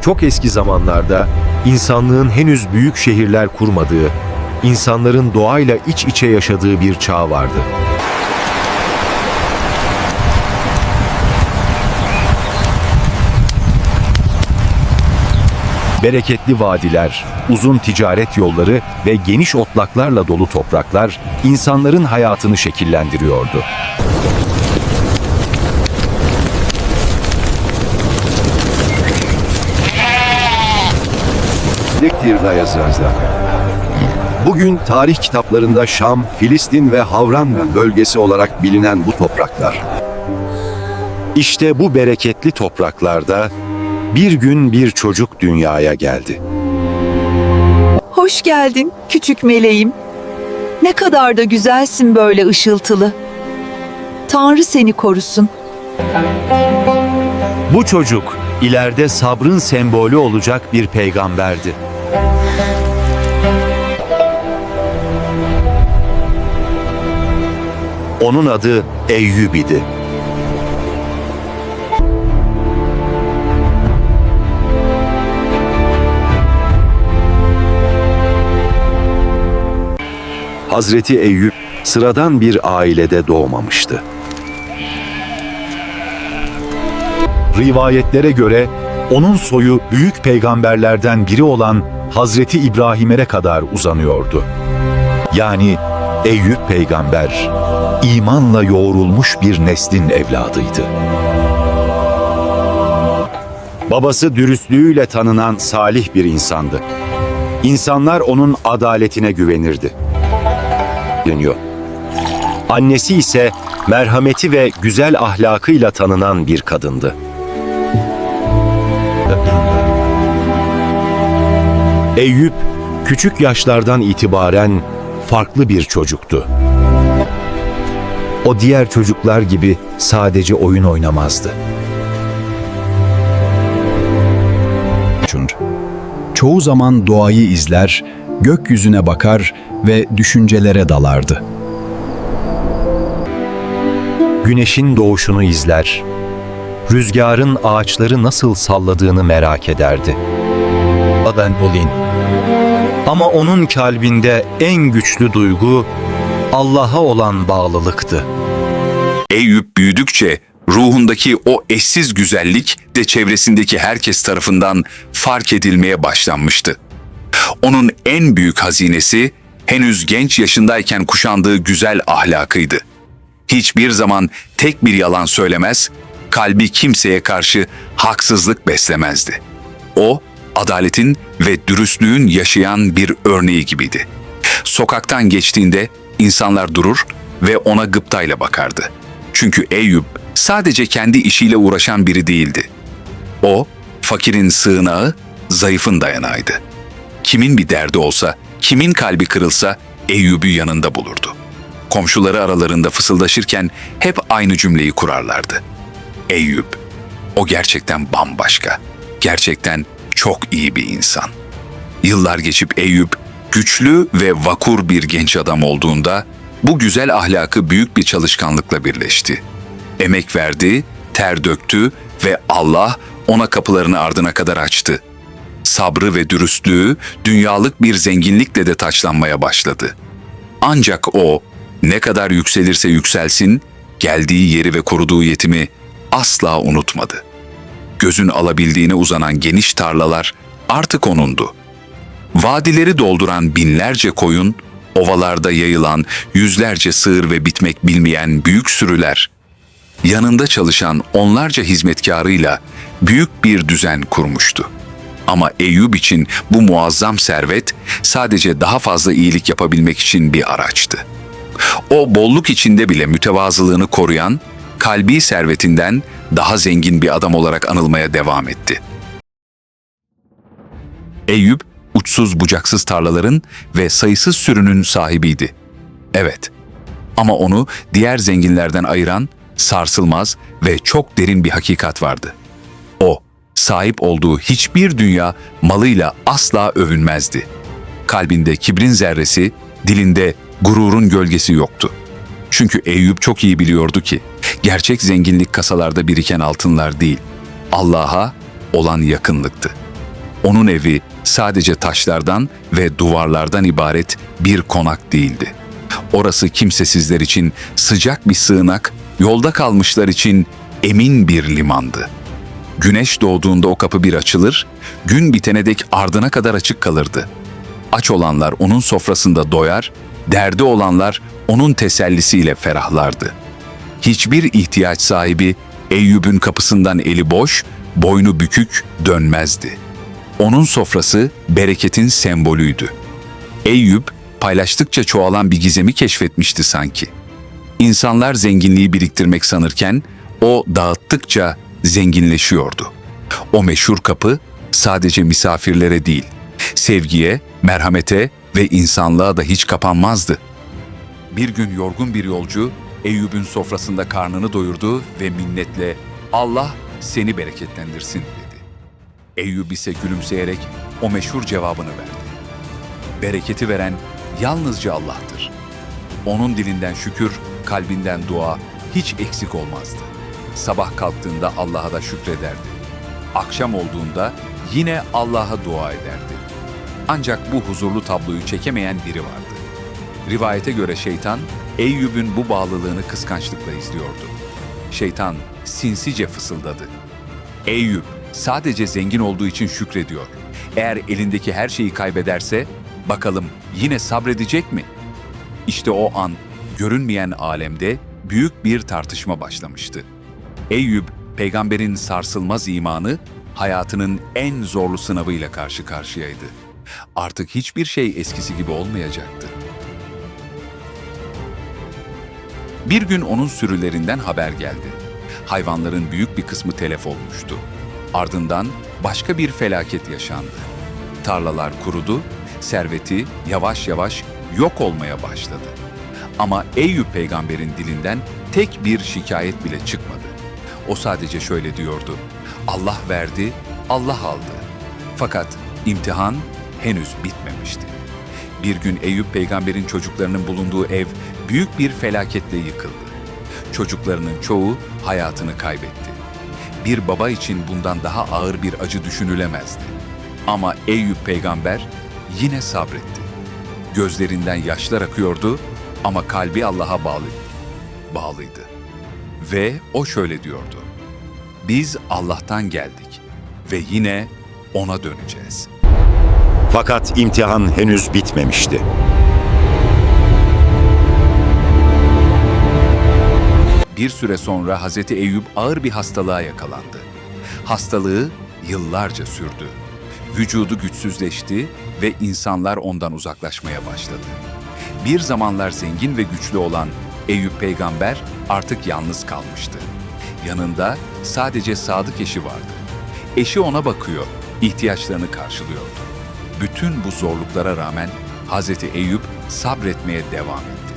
Çok eski zamanlarda insanlığın henüz büyük şehirler kurmadığı, insanların doğayla iç içe yaşadığı bir çağ vardı. Bereketli vadiler, uzun ticaret yolları ve geniş otlaklarla dolu topraklar insanların hayatını şekillendiriyordu. Bugün tarih kitaplarında Şam, Filistin ve Havran bölgesi olarak bilinen bu topraklar. İşte bu bereketli topraklarda bir gün bir çocuk dünyaya geldi. Hoş geldin küçük meleğim. Ne kadar da güzelsin böyle ışıltılı. Tanrı seni korusun. Bu çocuk ileride sabrın sembolü olacak bir peygamberdi. Onun adı Eyyub idi. Hazreti Eyyub sıradan bir ailede doğmamıştı. Rivayetlere göre onun soyu büyük peygamberlerden biri olan Hazreti İbrahim'e kadar uzanıyordu. Yani Eyyub peygamber imanla yoğrulmuş bir neslin evladıydı. Babası dürüstlüğüyle tanınan salih bir insandı. İnsanlar onun adaletine güvenirdi. Annesi ise merhameti ve güzel ahlakıyla tanınan bir kadındı. Eyyub, küçük yaşlardan itibaren farklı bir çocuktu. O diğer çocuklar gibi sadece oyun oynamazdı. Çoğu zaman doğayı izler, gökyüzüne bakar ve düşüncelere dalardı. Güneşin doğuşunu izler, rüzgarın ağaçları nasıl salladığını merak ederdi. Ama onun kalbinde en güçlü duygu Allah'a olan bağlılıktı. Eyyub büyüdükçe ruhundaki o eşsiz güzellik de çevresindeki herkes tarafından fark edilmeye başlanmıştı. Onun en büyük hazinesi henüz genç yaşındayken kuşandığı güzel ahlakıydı. Hiçbir zaman tek bir yalan söylemez, kalbi kimseye karşı haksızlık beslemezdi. O, adaletin ve dürüstlüğün yaşayan bir örneği gibiydi. Sokaktan geçtiğinde insanlar durur ve ona gıptayla bakardı. Çünkü Eyyub sadece kendi işiyle uğraşan biri değildi. O, fakirin sığınağı, zayıfın dayanağıydı. Kimin bir derdi olsa, kimin kalbi kırılsa Eyyub'u yanında bulurdu. Komşuları aralarında fısıldaşırken hep aynı cümleyi kurarlardı. Eyyub, o gerçekten bambaşka, gerçekten çok iyi bir insan. Yıllar geçip Eyyub, güçlü ve vakur bir genç adam olduğunda, bu güzel ahlakı büyük bir çalışkanlıkla birleşti. Emek verdi, ter döktü ve Allah ona kapılarını ardına kadar açtı. Sabrı ve dürüstlüğü dünyalık bir zenginlikle de taçlanmaya başladı. Ancak o, ne kadar yükselirse yükselsin, geldiği yeri ve koruduğu yetimi asla unutmadı. Gözün alabildiğine uzanan geniş tarlalar artık onundu. Vadileri dolduran binlerce koyun, ovalarda yayılan yüzlerce sığır ve bitmek bilmeyen büyük sürüler, yanında çalışan onlarca hizmetkarıyla büyük bir düzen kurmuştu. Ama Eyyub için bu muazzam servet sadece daha fazla iyilik yapabilmek için bir araçtı. O bolluk içinde bile mütevazılığını koruyan, kalbi servetinden daha zengin bir adam olarak anılmaya devam etti. Eyyub, uçsuz bucaksız tarlaların ve sayısız sürünün sahibiydi. Evet, ama onu diğer zenginlerden ayıran sarsılmaz ve çok derin bir hakikat vardı. O, sahip olduğu hiçbir dünya malıyla asla övünmezdi. Kalbinde kibrin zerresi, dilinde gururun gölgesi yoktu. Çünkü Eyyub çok iyi biliyordu ki, gerçek zenginlik kasalarda biriken altınlar değil, Allah'a olan yakınlıktı. Onun evi sadece taşlardan ve duvarlardan ibaret bir konak değildi. Orası kimsesizler için sıcak bir sığınak, yolda kalmışlar için emin bir limandı. Güneş doğduğunda o kapı bir açılır, gün bitene dek ardına kadar açık kalırdı. Aç olanlar onun sofrasında doyar, derdi olanlar onun tesellisiyle ferahlardı. Hiçbir ihtiyaç sahibi Eyyub'un kapısından eli boş, boynu bükük dönmezdi. Onun sofrası bereketin sembolüydü. Eyyub paylaştıkça çoğalan bir gizemi keşfetmişti sanki. İnsanlar zenginliği biriktirmek sanırken o dağıttıkça zenginleşiyordu. O meşhur kapı sadece misafirlere değil, sevgiye, merhamete ve insanlığa da hiç kapanmazdı. Bir gün yorgun bir yolcu Eyyub'un sofrasında karnını doyurdu ve minnetle "Allah seni bereketlendirsin" dedi. Eyyub ise gülümseyerek o meşhur cevabını verdi. Bereketi veren yalnızca Allah'tır. Onun dilinden şükür, kalbinden dua hiç eksik olmazdı. Sabah kalktığında Allah'a da şükrederdi. Akşam olduğunda yine Allah'a dua ederdi. Ancak bu huzurlu tabloyu çekemeyen biri vardı. Rivayete göre şeytan, Eyyub'un bu bağlılığını kıskançlıkla izliyordu. Şeytan sinsice fısıldadı. Eyyub sadece zengin olduğu için şükrediyor. Eğer elindeki her şeyi kaybederse, bakalım yine sabredecek mi? İşte o an görünmeyen alemde büyük bir tartışma başlamıştı. Eyyub, peygamberin sarsılmaz imanı, hayatının en zorlu sınavıyla karşı karşıyaydı. Artık hiçbir şey eskisi gibi olmayacaktı. Bir gün onun sürülerinden haber geldi. Hayvanların büyük bir kısmı telef olmuştu. Ardından başka bir felaket yaşandı. Tarlalar kurudu, serveti yavaş yavaş yok olmaya başladı. Ama Eyyub peygamberin dilinden tek bir şikayet bile çıkmadı. O sadece şöyle diyordu: Allah verdi, Allah aldı. Fakat imtihan henüz bitmemişti. Bir gün Eyyub peygamberin çocuklarının bulunduğu ev büyük bir felaketle yıkıldı. Çocuklarının çoğu hayatını kaybetti. Bir baba için bundan daha ağır bir acı düşünülemezdi. Ama Eyyub peygamber yine sabretti. Gözlerinden yaşlar akıyordu ama kalbi Allah'a bağlıydı. Ve o şöyle diyordu: Biz Allah'tan geldik ve yine ona döneceğiz. Fakat imtihan henüz bitmemişti. Bir süre sonra Hazreti Eyyub ağır bir hastalığa yakalandı. Hastalığı yıllarca sürdü. Vücudu güçsüzleşti ve insanlar ondan uzaklaşmaya başladı. Bir zamanlar zengin ve güçlü olan Eyyub peygamber artık yalnız kalmıştı. Yanında sadece sadık eşi vardı. Eşi ona bakıyor, ihtiyaçlarını karşılıyordu. Bütün bu zorluklara rağmen Hazreti Eyyub sabretmeye devam etti.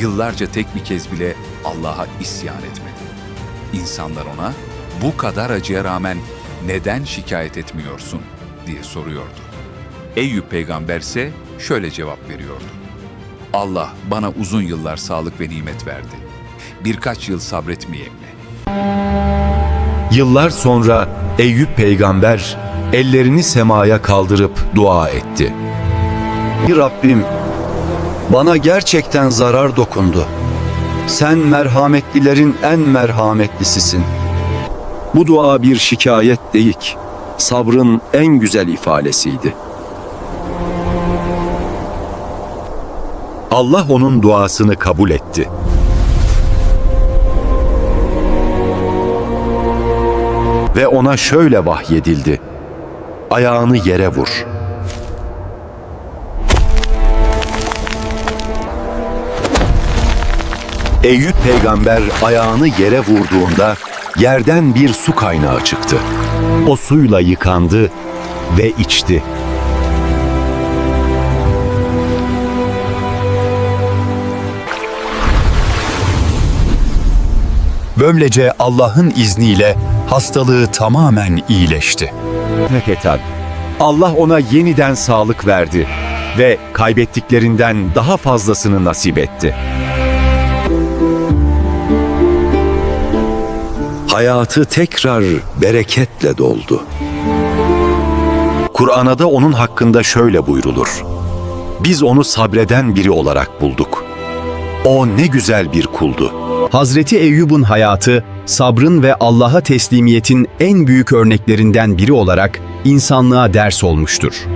Yıllarca tek bir kez bile Allah'a isyan etmedi. İnsanlar ona bu kadar acıya rağmen neden şikayet etmiyorsun diye soruyordu. Eyyub peygamber ise şöyle cevap veriyordu: Allah bana uzun yıllar sağlık ve nimet verdi. Birkaç yıl sabretmeyeyim mi? Yıllar sonra Eyyub peygamber ellerini semaya kaldırıp dua etti. Rabbim, bana gerçekten zarar dokundu. Sen merhametlilerin en merhametlisisin. Bu dua bir şikayet değil, sabrın en güzel ifadesiydi. Allah onun duasını kabul etti. Ve ona şöyle vahyedildi: Ayağını yere vur. Eyyub peygamber ayağını yere vurduğunda yerden bir su kaynağı çıktı. O suyla yıkandı ve içti. Böylece Allah'ın izniyle hastalığı tamamen iyileşti. Hakikaten Allah ona yeniden sağlık verdi ve kaybettiklerinden daha fazlasını nasip etti. Hayatı tekrar bereketle doldu. Kur'an'da da onun hakkında şöyle buyrulur. Biz onu sabreden biri olarak bulduk. O ne güzel bir kuldu. Hazreti Eyyub'un hayatı, sabrın ve Allah'a teslimiyetin en büyük örneklerinden biri olarak insanlığa ders olmuştur.